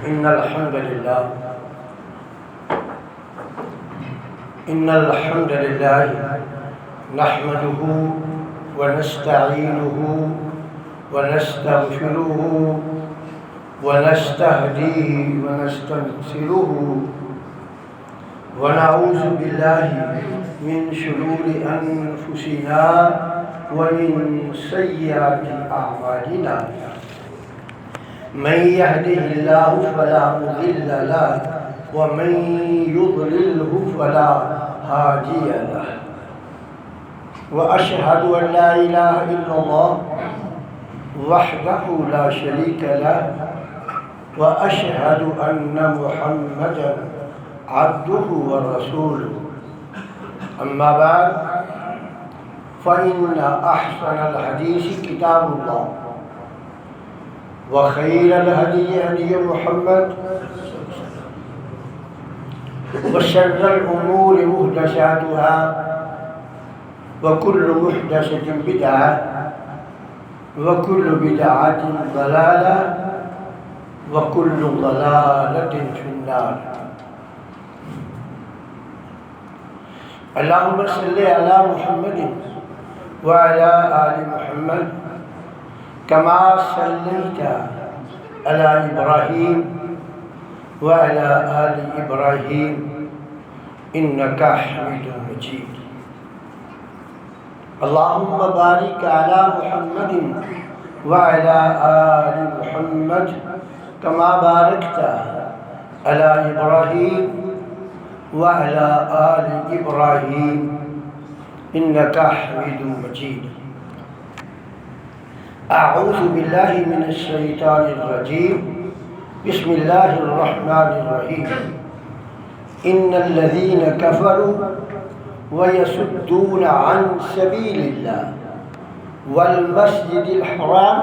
إن الحمد لله نحمده ونستعينه ونستغفره ونستهديه ونستنصره ونعوذ بالله من شرور أنفسنا ومن سيئات أعمالنا من يهده الله فلا مضل له ومن يضلله فلا هادي له وأشهد أن لا إله إلا الله وحده لا شريك له وأشهد أن محمدا عبده ورسوله أما بعد فإن أحسن الحديث كتاب الله وخير الهدي هدي محمد وشر الأمور محدثاتها وكل محدثة بدعة وكل بدعة ضلالة وكل ضلالة في النار. اللهم صل على محمد وعلى آل محمد كما صليت على إبراهيم وعلى آل إبراهيم إنك حميد مجيد. اللهم بارك على محمد وعلى آل محمد كما باركت على إبراهيم وعلى آل إبراهيم إنك حميد مجيد. أعوذ بالله من الشيطان الرجيم. بسم الله الرحمن الرحيم. إن الذين كفروا ويصدون عن سبيل الله والمسجد الحرام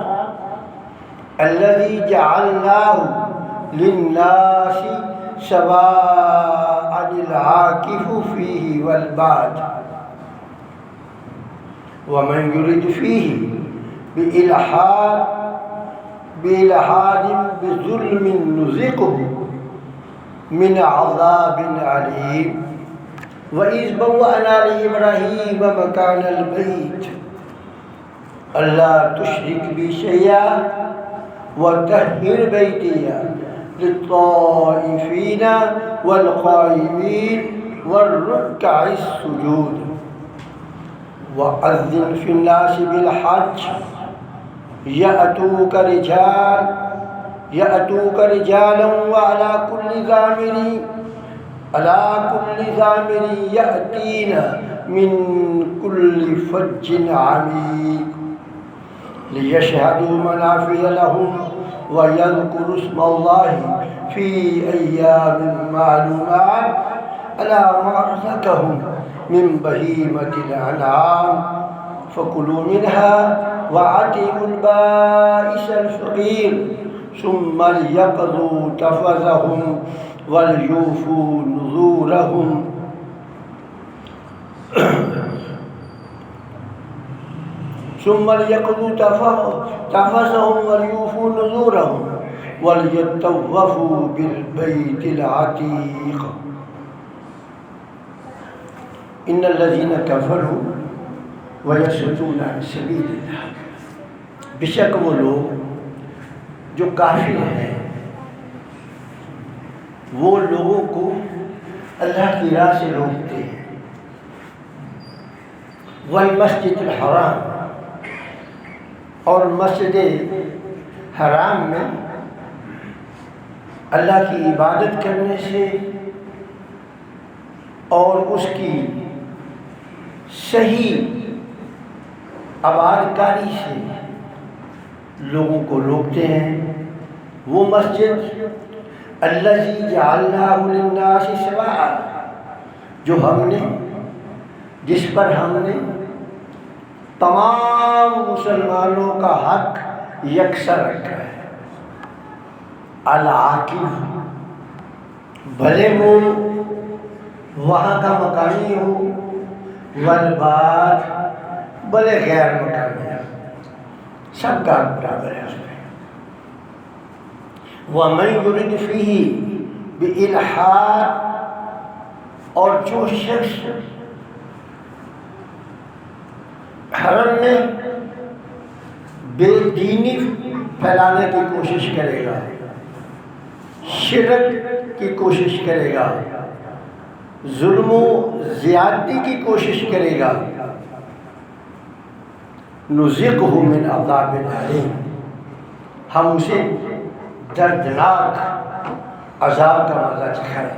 الذي جعلناه للناس سواء العاكف فيه والباد ومن يرد فيه بإلحاد بظلم نذقه من عذاب عليم. وإذ بوأنا لإبراهيم مكان البيت ألا تشرك بي شيئا وطهر بيتي للطائفين والقائمين والركع السجود. وأذن في الناس بالحج يأتوك رجالا وعلى كل ضامر يأتين من كل فج عميق ليشهدوا منافع لهم ويذكروا اسم الله في أيام معلومات على ما رزقهم من بهيمة الأنعام فكلوا منها وأطعموا البائس الفقير ثم ليقضوا تفثهم وليوفوا نذورهم وليطوفوا بالبيت العتيق. إن الذين كفروا ويصدون عن سبيل الله. بے شک وہ لوگ جو کافر ہیں وہ لوگوں کو اللہ کی راہ سے روکتے ہیں. والمسجد الحرام اور مسجد حرام میں اللہ کی عبادت کرنے سے اور اس کی صحیح آباد کاری سے لوگوں کو روکتے ہیں. وہ مسجد الذی جعلناہ للناس سواء جس پر ہم نے تمام مسلمانوں کا حق یکساں رکھا ہے. العاکف بھلے وہ وہاں کا مقامی ہو والباد بھلے غیر مقامی ہو، سب کا برابر ہے اس میں. وَمَن يُرِدْ فِيهِ بِإِلْحَادٍ، اور جو شخص حرم میں بے دینی پھیلانے کی کوشش کرے گا، شرک کی کوشش کرے گا، ظلم و زیادتی کی کوشش کرے گا، نُذِقْهُ مِنْ عَذَابٍ أَلِيمٍ، ہم اسے دردناک عذاب کا مزہ چکھائیں گے۔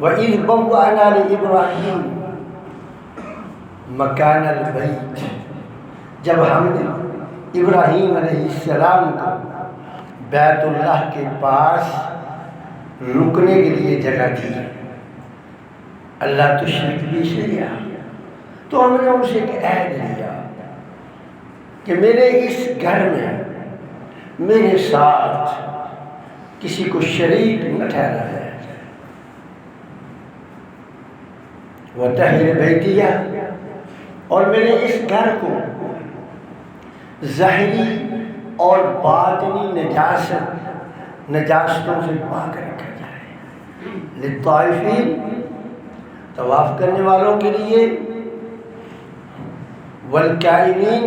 وَإِذْ بَوَّأْنَا لِإِبْرَاهِيمَ مَكَانَ الْبَيْتِ، جب ہم نے ابراہیم علیہ السلام کو بیت اللہ کے پاس رکنے کے لیے جگہ دی، اللہ تشرک بی شیئا، تو ہم نے ان سے ایک عہد لیا کہ میرے اس گھر میں میرے ساتھ کسی کو شریک نہ ٹھہرا ہے۔ وَطَهِّرْ بَيْتِیَ، اور میرے اس گھر کو ظاہری اور باطنی نجاستوں سے پاک رکھا جائے، للطائفین، طواف کرنے والوں کے لیے، والقائمین،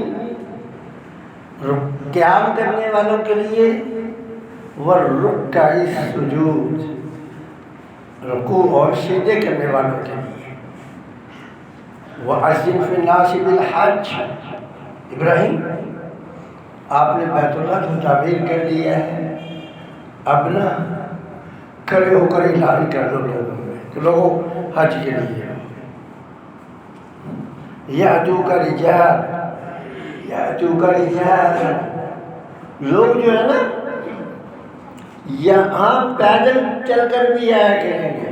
قیام کرنے والوں کے لیے، والرکع السجود، رکوع اور سجدے کرنے والوں کے لیے، وَأَذِّنْ فِي النَّاسِ بِالْحَجِّ، ابراہیم آپ نے بیت اللہ کو تعمیر کر لیا ہے، اب نا کھڑے ہو کر اعلان کر دو لوگوں میں کہ لوگوں حج کے لیے یأتوک رجال، یأتوک رجال، لوگ جو ہے نا یہاں پیدل چل کر بھی آیا کریں گے،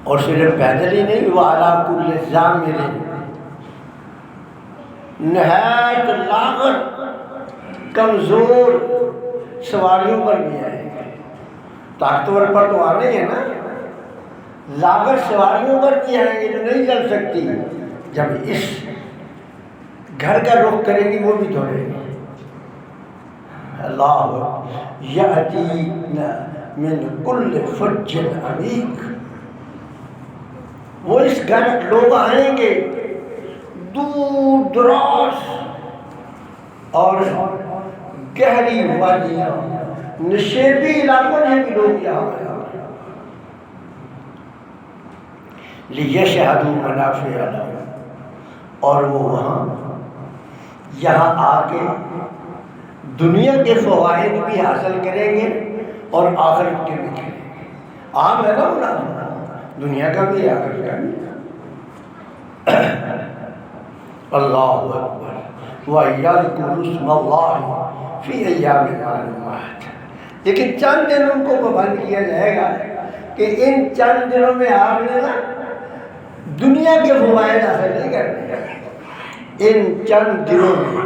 اور صرف پیدل ہی نہیں، وَعَلَىٰ كُلِّ ضَامِرٍ، نہایت لاغر کمزور سواریوں پر بھی آئے گے، طاقتور پر تو آنے ہیں نا، لاغر سواریوں پر بھی آئیں گے جو نہیں چل سکتی، جب اس گھر کا رخ کریں گی وہ بھی دوڑیں گے۔ اللہ یأتین من کل فج عمیق، وہ اس گھر لوگ آئیں گے دور دراز اور گہری وادیاں، نشیبی علاقوں میں بھی لوگ یہاں آئیں گے، لِيَشْهَدُوا مَنَافِعَ لَهُمْ، اور وہ وہاں یہاں آ کے دنیا کے فوائد بھی حاصل کریں گے اور آخرت کے بھی کریں گے۔ عام ہے نا منافع، دنیا کا بھی آخرت کا بھی۔ اللہ اکبر، وَيَذْكُرُوا اسْمَ اللَّهِ فِي أَيَّامٍ مَّعْلُومَاتٍ، لیکن چند دن ان کو پابند کیا جائے گا کہ ان چند دنوں میں آپ نے نا دنیا کے فوائد حاصل نہیں کرنے، ان چند دنوں میں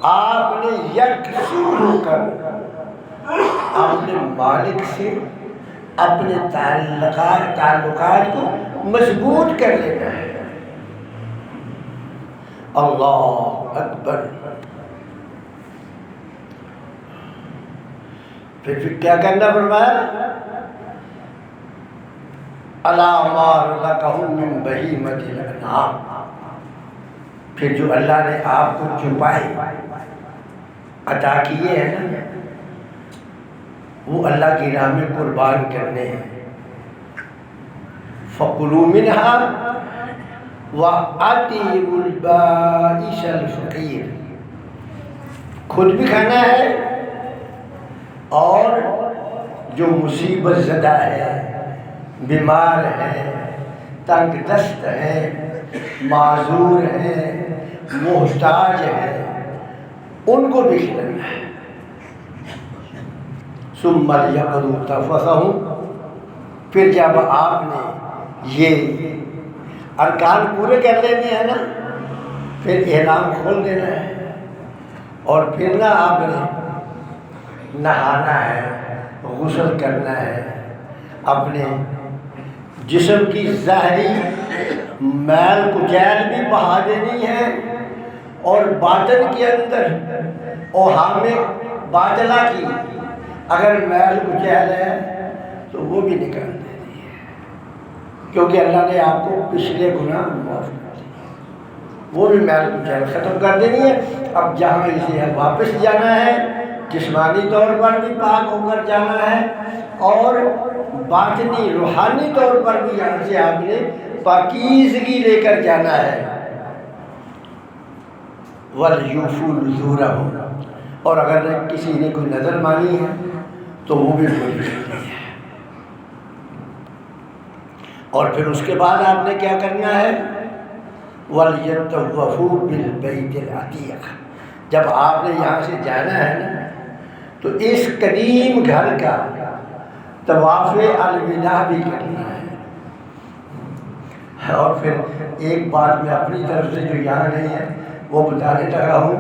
آپ نے یکسو ہو کر اپنے مالک سے اپنے تعلقات کو مضبوط کر لینا ہے۔ اللہ اکبر۔ پھر کیا کرنا فرمایا؟ الا ما رزقهم من بہیمۃ الانعام، پھر جو اللہ نے آپ کو چھپائے عطا کیے ہیں نا، وہ اللہ کی راہ میں قربان کرنے ہیں۔ فَكُلُوا مِنْهَا وَأَطْعِمُوا الْبَائِسَ الْفَقِيرَ، خود بھی کھانا ہے اور جو مصیبت زدہ ہے، بیمار ہے، تنگ دست ہے، معذور ہے، محتاج ہے، ان کو بھی کھلانا ہے۔ ثُمَّ لْيَقْضُوا تَفَثَهُمْ، پھر جب آپ نے یہ ارکان پورے کر لینے ہیں نا، پھر احرام کھول دینا ہے، اور پھر نہ آپ نے نہانا ہے، غسل کرنا ہے، اپنے جسم کی ظاہری میل کچیل بھی بہا دینی ہے، اور باطن کے اندر اوہام باطلہ کی اگر میل کچیل ہے تو وہ بھی نکال دیتی ہے، کیونکہ اللہ نے آپ کو پچھلے گناہ معاف کر دیے، وہ بھی میل کچیل ختم کر دینی ہے۔ اب جہاں اسے واپس جانا ہے، جسمانی طور پر بھی پاک ہو کر جانا ہے اور باطنی روحانی طور پر بھی یہاں سے آپ نے پاکیزگی لے کر جانا ہے۔ وَلْيُوفُوا نُذُورَهُمْ، اور اگر کسی نے کوئی نظر مانی ہے تو وہ بھی پوری کرنی ہے۔ اور پھر اس کے بعد آپ نے کیا کرنا ہے؟ وَلْيَطَّوَّفُوا بِالْبَيْتِ الْعَتِيقِ، جب آپ نے یہاں سے جانا ہے نا تو اس قدیم گھر کا طواف الوداع بھی کرنا ہے۔ اور پھر ایک بات میں اپنی طرف سے جو یہاں نہیں ہے وہ بتانے لگا ہوں،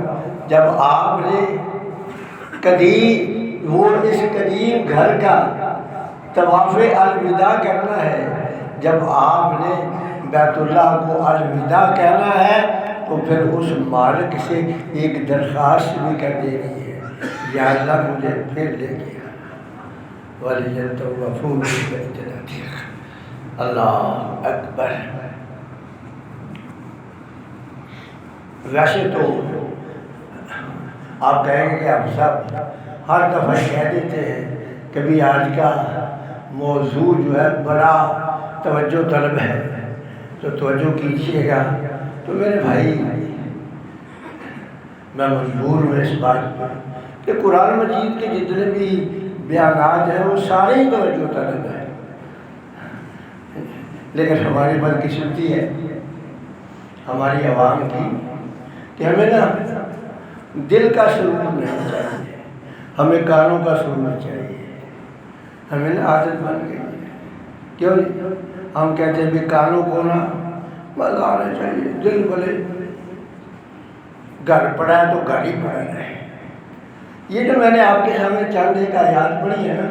جب آپ نے اس قدیم گھر کا طواف الوداع کرنا ہے، جب آپ نے بیت اللہ کو الوداع کہنا ہے تو پھر اس مالک سے ایک درخواست بھی کر دینی ہے، یا اللہ مجھے پھر لے گیا۔ وَلْيَطَّوَّفُوا بِالْبَيْتِ الْعَتِيقِ۔ اللہ اکبر۔ ویسے تو آپ کہیں گے کہ ہم سب ہر دفعہ کہہ دیتے ہیں کبھی آج کا موضوع جو ہے بڑا توجہ طلب ہے تو توجہ کیجیے گا۔ تو میرے بھائی میں مجبور ہوں اس بات پر کہ قرآن مجید کے جتنے بھی بیانات ہیں وہ سارے ہی توجہ طلب ہیں، لیکن ہماری بدقسمتی ہے ہماری عوام کی کہ ہمیں نا دل کا سرور نہیں چاہیے، ہمیں کانوں کا سرور چاہیے۔ ہمیں نا عادت بن گئی ہے، کیوں ہم کہتے ہیں بھی کانوں کو نا مزہ آنا چاہیے، دل بھلے گھر پڑا ہے تو گھر ہی پڑا ہے۔ یہ جو میں نے آپ کے سامنے چند ایک آیات پڑھی ہے نا،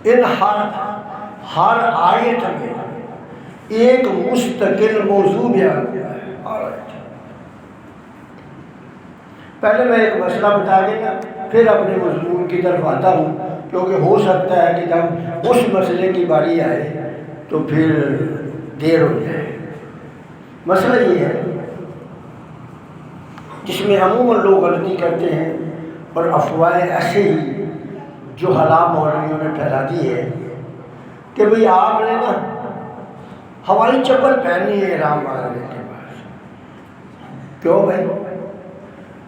ان ہر آیت میں ایک مستقل موضوع بیان ہوا ہے۔ پہلے میں ایک مسئلہ بتا دیں گا پھر اپنے مضمون کی طرف آتا ہوں، کیونکہ ہو سکتا ہے کہ جب اس مسئلے کی باری آئے تو پھر دیر ہو جائے۔ مسئلہ یہ ہے جس میں عموماً لوگ غلطی کرتے ہیں اور افواہیں ایسے ہی جو حلال مولویوں نے پھیلا دی ہے کہ بھئی آپ نے نا ہوائی چپل پہنی ہے احرام باندھنے کے بعد۔ کیوں بھائی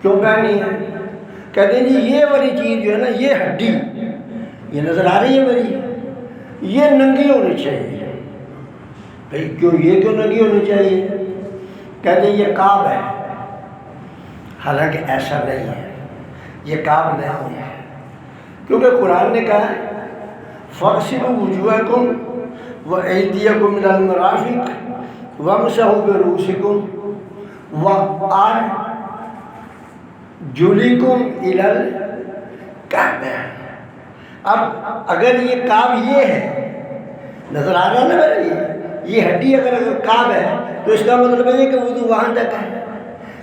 کیوں پہنی ہے؟ کہتے ہیں جی یہ والی چیز جو ہے نا، یہ ہڈی یہ نظر آ رہی ہے میری، یہ ننگی ہونی چاہیے۔ بھائی یہ کیوں ننگی ہونی چاہیے؟ کہتے ہیں یہ کعب ہے، حالانکہ ایسا نہیں ہے، یہ کعب نہیں ہے، کیونکہ قرآن نے کہا ہے فَاغْسِلُوا وُجُوهَكُمْ وَأَيْدِيَكُمْ إِلَى الْمَرَافِقِ وَامْسَحُوا بِرُؤُوسِكُمْ وَأَرْجُلِكُمْ إِلَى الْكَعْبَيْنِ۔ اب اگر یہ کعب یہ ہے، نظر آ رہا ہے نا میرا، یہ ہڈی اگر کعب ہے تو اس کا مطلب ہے کہ وضو وہاں تک ہے،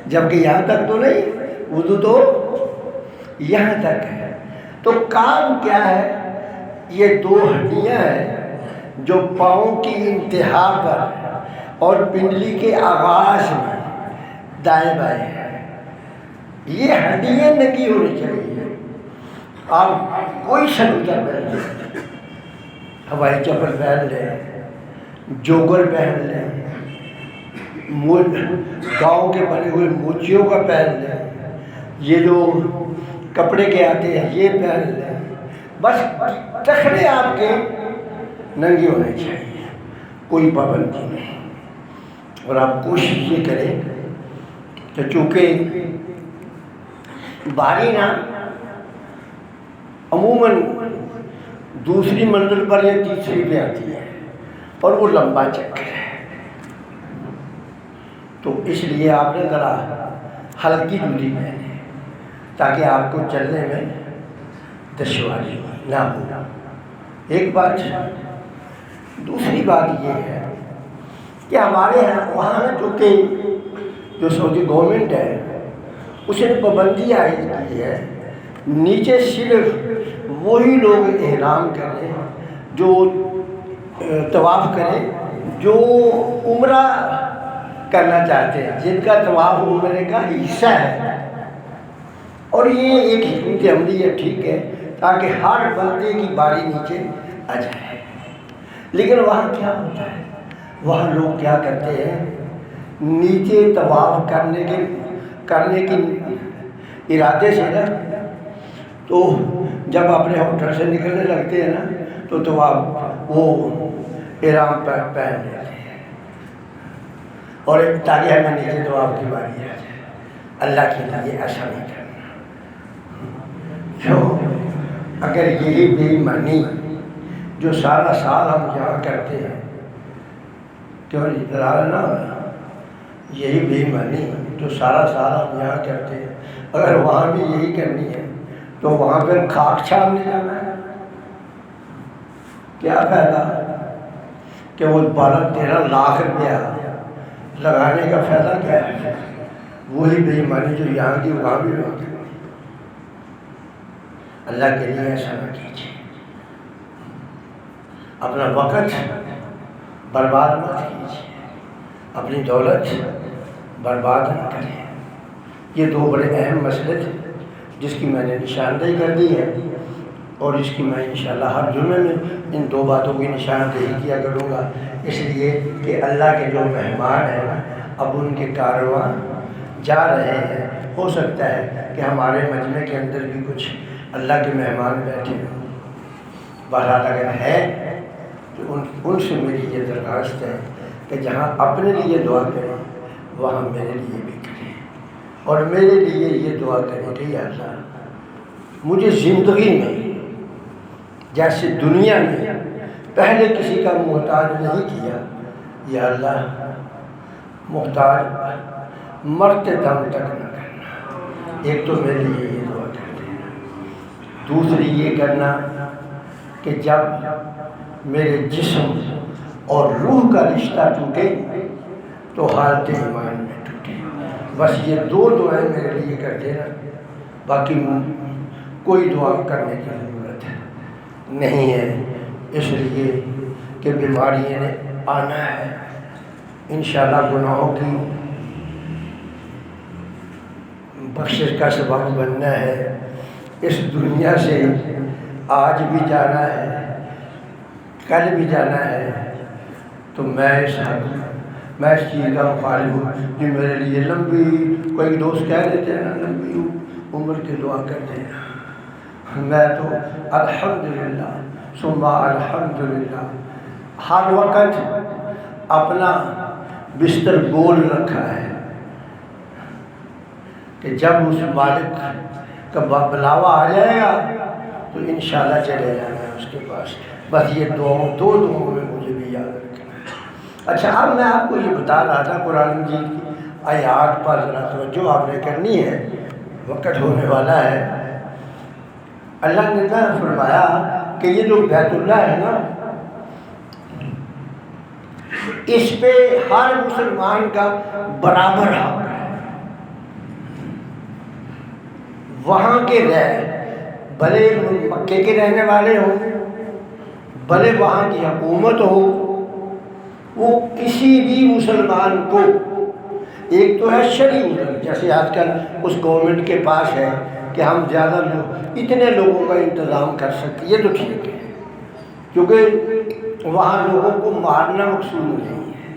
جبکہ یہاں تک تو نہیں، وضو تو یہاں تک ہے۔ تو کعب کیا ہے؟ یہ دو ہڈیاں ہیں جو پاؤں کی انتہا پر اور پنڈلی کے آغاز میں دائیں بائیں ہیں، یہ ہڈیاں ننگی ہونی چاہیے۔ آپ کوئی سلوٹر پہن لیں، ہوائی چپل پہن لیں، جوگر پہن لیں، گاؤں کے بنے ہوئے موچیوں کا پہن لیں، یہ جو کپڑے کے آتے ہیں یہ پہن لیں، بس ٹخنے آپ کے ننگے ہونے چاہیے، کوئی پابندی نہیں۔ اور آپ کوشش یہ کریں کہ چونکہ باری نا عموماً دوسری منزل پر یا تیسری پہ آتی ہے اور وہ لمبا چکر ہے، تو اس لیے آپ نے ذرا ہلکی جوتی پہنے تاکہ آپ کو چلنے میں دشواری نہ ہو۔ ایک بات، دوسری بات یہ ہے کہ ہمارے وہاں جو سعودی گورنمنٹ ہے اس نے پابندی عائد کی ہے، نیچے صرف وہی لوگ احرام کریں جو طواف کریں جو عمرہ کرنا چاہتے ہیں، جن کا طواف عمرے کا حصہ ہے۔ اور یہ ایک حکمت عملی ہے، ٹھیک ہے، تاکہ ہر بندے کی باری نیچے آ جائے۔ لیکن وہاں کیا ہوتا ہے، وہاں لوگ کیا کرتے ہیں، نیچے طواف کرنے کے ارادے سے نا، تو جب اپنے ہوٹل سے نکلنے لگتے ہیں نا تو طواف وہ احرام پہن لیتے ہیں، اور تاکہ ہمیں نیچے طواف کی باری آ جائے۔ اللہ کے لیے ایسا نہیں کرنا۔ جو اگر یہی بے ایمانی جو سارا سال ہم یہاں کرتے ہیں، کیوں اطلاع نہ ہونا، یہی بے ایمانی جو سارا سال ہم یہاں کرتے ہیں، اگر وہاں بھی یہی کرنی ہے تو وہاں پھر خاک چھاننے جانا ہے۔ کیا فائدہ کہ وہ 12-13 لاکھ روپیہ لگانے کا فائدہ کیا ہے؟ وہی بے ایمانی جو یہاں کی وہاں بھی ہوتی ہے۔ اللہ کے لیے ایسا نہ کیجیے، اپنا وقت برباد مت کیجیے، اپنی دولت برباد نہ کریں۔ یہ دو بڑے اہم مسئلے تھے جس کی میں نے نشاندہی کر دی ہے، اور اس کی میں انشاءاللہ ہر جمعے میں ان دو باتوں کی نشاندہی کیا کروں گا، اس لیے کہ اللہ کے جو مہمان ہیں نا اب ان کے کارواں جا رہے ہیں، ہو سکتا ہے کہ ہمارے مجمع کے اندر بھی کچھ اللہ کے مہمان بیٹھے ہوں۔ بہرحال اگر ہے تو ان سے میری یہ درخواست ہے کہ جہاں اپنے لیے دعا کریں وہاں میرے لیے بھی کریں، اور میرے لیے یہ دعا کریں کہ یا اللہ مجھے زندگی میں جیسے دنیا میں پہلے کسی کا محتاج نہیں کیا، یا اللہ محتاج مرتے دم تک نہ کرنا۔ ایک تو میرے لیے یہ دعا کرتے ہیں، دوسری یہ کرنا کہ جب میرے جسم اور روح کا رشتہ ٹوٹے تو حالت ایمان میں ٹوٹے۔ بس یہ دو دعائیں میرے لیے کر دینا، باقی کوئی دعا کرنے کی ضرورت نہیں ہے، اس لیے کہ بیماریاں نے آنا ہے، انشاءاللہ گناہوں کی بخشش کا سبب بننا ہے، اس دنیا سے آج بھی جانا ہے، کل بھی جانا ہے۔ تو میں اس چیز کا مخالف ہوں جو میرے لیے لمبی، کوئی دوست کہہ دیتے ہیں نا لمبی عمر کی دعا کر دینا، میں تو الحمدللہ ثم الحمدللہ ہر وقت اپنا بستر گول رکھا ہے کہ جب اس مالک کا بلاوا آ جائے گا تو انشاءاللہ چلے جانا ہے اس کے پاس۔ بس یہ دو دعاؤں میں مجھے بھی یاد رکھنا ہے۔ اچھا، اب میں آپ کو یہ بتا رہا تھا قرآن مجید کی آیات پر ذرا توجہ آپ نے کرنی ہے، وقت ہونے والا ہے۔ اللہ نے فرمایا کہ یہ جو بیت اللہ ہے نا، اس پہ ہر مسلمان کا برابر حق ہے۔ وہاں کے بھلے مکے کے رہنے والے ہوں، بھلے وہاں کی حکومت ہو، وہ کسی بھی مسلمان کو، ایک تو ہے شرعی عذر، جیسے آج کل اس گورنمنٹ کے پاس ہے کہ ہم زیادہ اتنے لوگوں کا انتظام کر سکتے، یہ تو ٹھیک ہے، کیونکہ وہاں لوگوں کو مارنا مقصود نہیں ہے،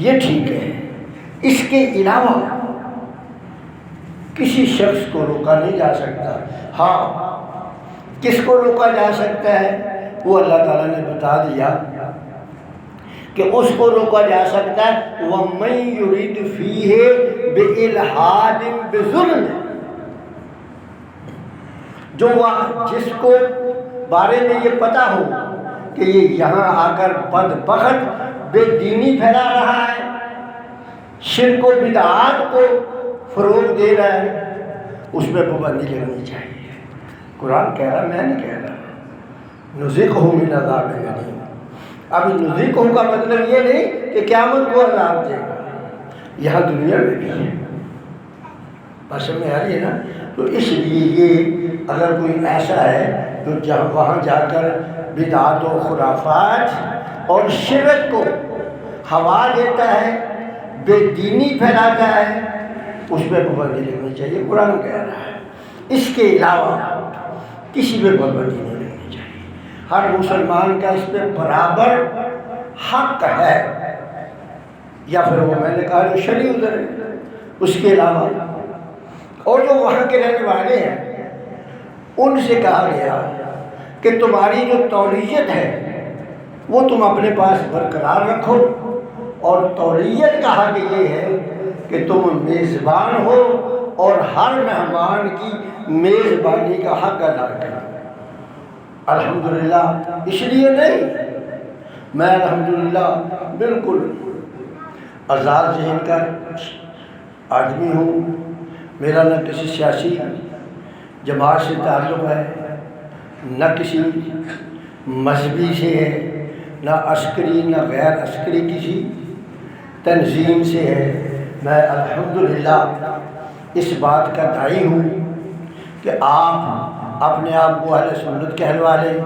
یہ ٹھیک ہے۔ اس کے علاوہ کسی شخص کو روکا نہیں جا سکتا۔ ہاں، کس کو روکا جا سکتا ہے وہ اللہ تعالیٰ نے بتا دیا کہ اس کو روکا جا سکتا ہے وَمَن يُرِدْ فِيهِ بِإِلْحَادٍ بِظُلْمٍ، جس کو بارے میں یہ پتا ہو کہ یہ یہاں آ کر بدبخت بے دینی پھیلا رہا ہے، شرک و بدعات کو فروغ دے رہا ہے، اس میں پابندی لگنی چاہیے۔ قرآن کہہ رہا، میں نہیں کہہ رہا، نُذِقْهُ مِنْ عَذَابٍ أَلِيمٍ۔ اب نُذِقْهُ کا مطلب یہ نہیں کہ قیامت کو عذاب دے گا، یہاں دنیا میں بھی ہے، بس میں آ رہی ہے نا؟ تو اس لیے یہ اگر کوئی ایسا ہے جو جہاں وہاں جا کر بدعات و خرافات اور شرک کو ہوا دیتا ہے، بے دینی پھیلاتا ہے، اس پہ پابندی لگنی چاہیے۔ قرآن کہہ رہا ہے اس کے علاوہ کسی پہ پابندی نہیں لگنی چاہیے۔ ہر مسلمان کا اس پہ برابر حق ہے، یا پھر وہ میں نے کہا جو شرعی عذر ہے، اس کے علاوہ اور جو وہاں کے رہنے والے ہیں ان سے کہا گیا کہ تمہاری جو تولیت ہے وہ تم اپنے پاس برقرار رکھو، اور تولیت کا حق یہ ہے کہ تم میزبان ہو اور ہر مہمان کی میزبانی کا حق ادا کرو۔ الحمدللہ اس لیے نہیں، میں الحمدللہ بالکل آزاد ذہن کا آدمی ہوں، میرا نہ کسی سیاسی جماعت سے تعلق ہے، نہ کسی مذہبی سے ہے، نہ عسکری نہ غیر عسکری کسی تنظیم سے ہے۔ میں الحمدللہ اس بات کا داعی ہوں کہ آپ اپنے آپ کو اہل سنت کہلوا لیں،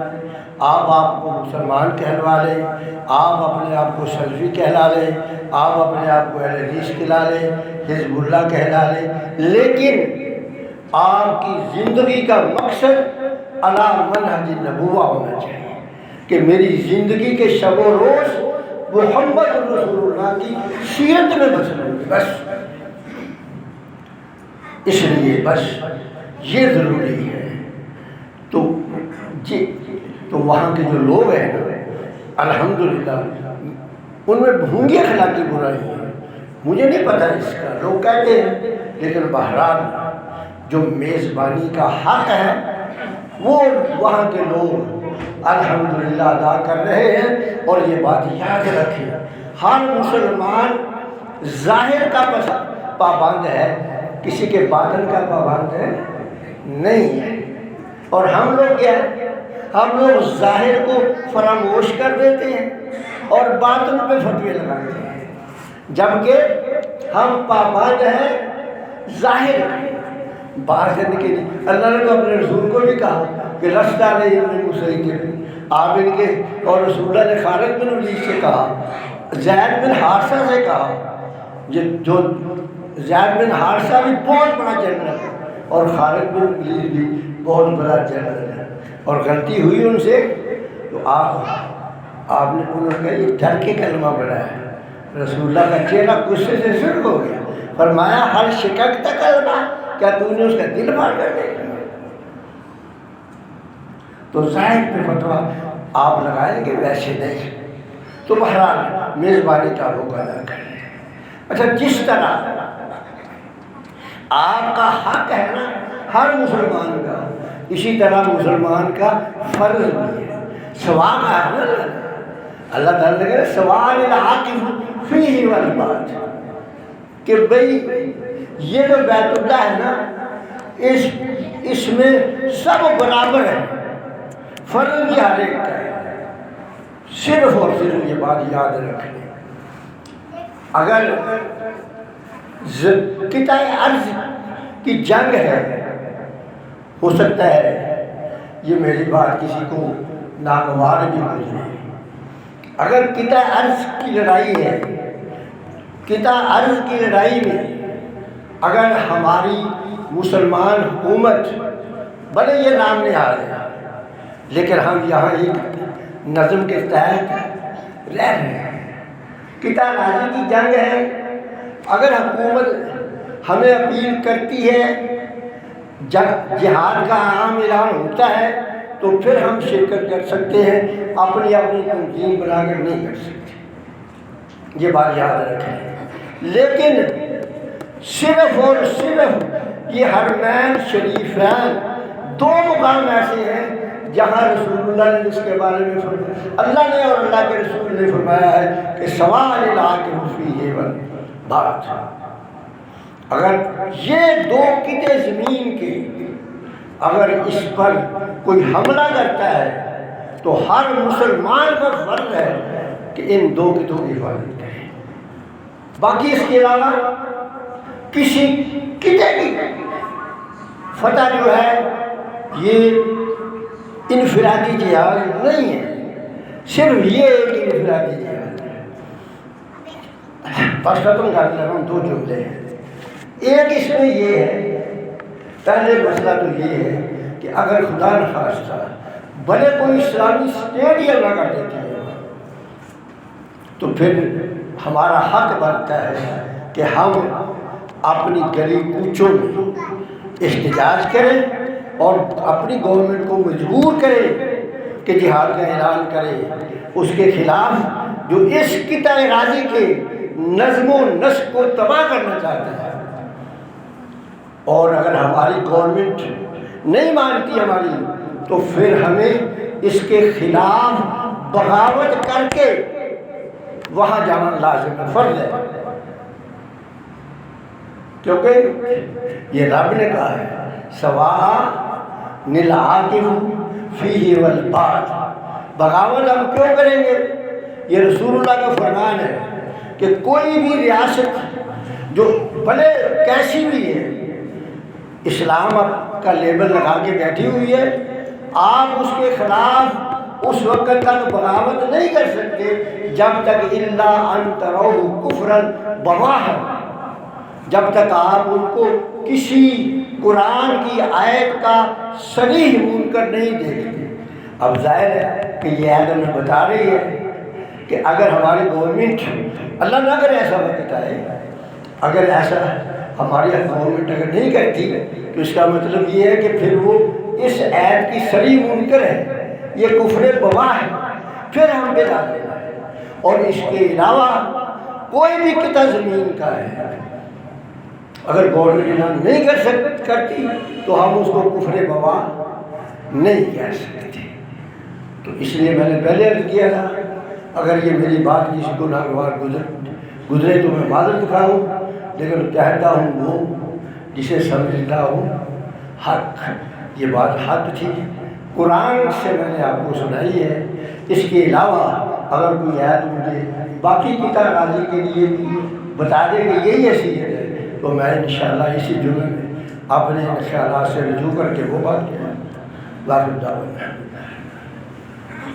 آپ کو مسلمان کہلوا لیں، آپ اپنے آپ کو سلفی کہلا لیں، آپ اپنے آپ کو اہل حدیث کہلا لیں، حزب اللہ کہلا لیں، لیکن آپ کی زندگی کا مقصد علی منہج نبوہ ہونا چاہیے کہ میری زندگی کے شب و روز محمد رسول اللہ کی سیرت میں بس اس لیے بس یہ ضروری ہے۔ تو وہاں کے جو لوگ ہیں الحمدللہ ان میں ہوں اخلاقی برائی ہیں، مجھے نہیں پتہ اس کا، لوگ کہتے ہیں، لیکن بہرحال جو میزبانی کا حق ہے وہ وہاں کے لوگ الحمدللہ ادا کر رہے ہیں۔ اور یہ بات یاد رکھیں، ہر مسلمان ظاہر کا پابند ہے، کسی کے باطن کا پابند ہے نہیں ہے۔ اور ہم لوگ کیا ہے، ہم لوگ ظاہر کو فراموش کر دیتے ہیں اور باطن پہ فتوے لگاتے ہیں، جبکہ ہم پابند ہیں ظاہر کے، باطن کے نہیں۔ اللہ نے تو اپنے رسول کو بھی کہا کہ لست علیہم بمسیطر، آپ ان کے، اور رسول اللہ نے خالد بن ولید سے کہا، زید بن حارثہ سے کہا، جو زید بن حارثہ بھی بہت بڑا جنرل ہے اور خالد بن ولید بھی بہت بڑا جنرل ہے، اور غلطی ہوئی ان سے تو آپ نے انہوں نے کہا یہ ڈر کے کلمہ پڑھا ہے۔ رسول اللہ کا چہرہ غصے سے سرخ ہو گیا، فرمایا ہر شکستہ کلمہ، کیا تو نے اس کا دل مار کر دیکھا؟ تو ظاہر پہ فتویٰ آپ لگائیں گے، ویسے نہیں۔ تو بہرحال میزبانی کا حق ادا کریں۔ اچھا، جس طرح آپ کا حق ہے نا ہر مسلمان کا، اسی طرح مسلمان کا فرض بھی ہے، ثواب ہے نا۔ اللہ تعالیٰ نے کہا سوال العاقف فیہ والباد، کہ بھئی یہ جو بیت اللہ ہے نا اس میں سب برابر ہے، فرض بھی ہر ایک کا ہے۔ صرف اور صرف یہ بات یاد رکھیں، اگر قطع ارض کی جنگ ہے، ہو سکتا ہے یہ میری بات کسی کو ناگوار بھی گزرے، اگر قطع ارض کی لڑائی ہے، قطع ارض کی لڑائی میں اگر ہماری مسلمان حکومت، بھلے یہ نام نہیں آ رہا لیکن ہم یہاں ایک نظم کے تحت رہ رہے ہیں، قطع ارض کی جنگ ہے، اگر حکومت ہمیں اپیل کرتی ہے، جہاد کا عام اعلان ہوتا ہے تو پھر ہم شرکت کر سکتے ہیں، اپنی تنظیم بنا کر نہیں کر سکتے، یہ بات یاد رکھیں۔ لیکن صرف اور صرف یہ حرمین شریفین دو مقام ایسے ہیں جہاں رسول اللہ نے اس کے بارے میں فرمایا، اللہ نے اور اللہ کے رسول نے فرمایا ہے کہ سوال العاقف فیہ والباد۔ اگر یہ دو قطعے زمین کے اگر اس پر کوئی حملہ کرتا ہے تو ہر مسلمان کا فرض ہے کہ ان دو قطعوں کی حفاظت کرے۔ باقی اس کے علاوہ کسی کتے کی فتح جو ہے یہ انفرادی جہاد نہیں ہے، صرف یہ ایک انفرادی جہاد ہے۔ بس ختم کر لیں، ہم دو جملے ہیں۔ ایک اس میں یہ ہے، پہلے مسئلہ تو یہ ہے کہ اگر خدا نخواستہ بھلے کوئی اسلامی اسٹیٹ ہی اللہ کر دیتی ہے تو پھر ہمارا حق بنتا ہے کہ ہم اپنی گلی کوچوں میں احتجاج کریں اور اپنی گورنمنٹ کو مجبور کریں کہ جہاد کا اعلان کرے اس کے خلاف جو اس قطع اراضی کے نظم و نسق کو تباہ کرنا چاہتا ہے۔ اور اگر ہماری گورنمنٹ نہیں مانتی ہماری تو پھر ہمیں اس کے خلاف بغاوت کر کے وہاں جانا لازم ہے، فرض ہے، کیونکہ یہ رب نے کہا ہے سواء العاقب فیہ والباد۔ بغاوت ہم کیوں کریں گے؟ یہ رسول اللہ کا فرمان ہے کہ کوئی بھی ریاست جو بھلے کیسی بھی ہے، اسلام کا لیبل لگا کے بیٹھی ہوئی ہے، آپ اس کے خلاف اس وقت تک بغاوت نہیں کر سکتے جب تک الا ان تروا کفرا بواحا، جب تک آپ ان کو کسی قرآن کی آیت کا صریح منکر نہیں دیکھتے۔ اب ظاہر ہے کہ یہ آیت ہمیں بتا رہی ہے کہ اگر ہماری گورنمنٹ، اللہ نہ کرے ایسا وقت آئے، اگر ایسا ہماری گورنمنٹ اگر نہیں کرتی تو اس کا مطلب یہ ہے کہ پھر وہ اس آیت کی صریح منکر ہے، یہ کفر بواح ہے، پھر ہم بلا دیں۔ اور اس کے علاوہ کوئی بھی قطع زمین کا ہے، اگر گورنمنٹ اعلان نہیں کرتی تو ہم اس کو کفر بواح نہیں کہہ سکتے۔ تو اس لیے میں نے پہلے عرض کیا تھا، اگر یہ میری بات کسی کو ناگوار گزرے تو میں معذرت دکھاؤں، لیکن کہتا ہوں وہ جسے سمجھتا ہوں حق، یہ بات حق تھی، قرآن سے میں نے آپ کو سنائی ہے۔ اس کے علاوہ اگر کوئی آیت مجھے باقی قطع اراضی کے لیے بھی بتا دے کہ یہی حیثیت ہے تو میں انشاءاللہ اسی جمعے میں اپنے خیالات سے رجوع کر کے وہ بات کیا۔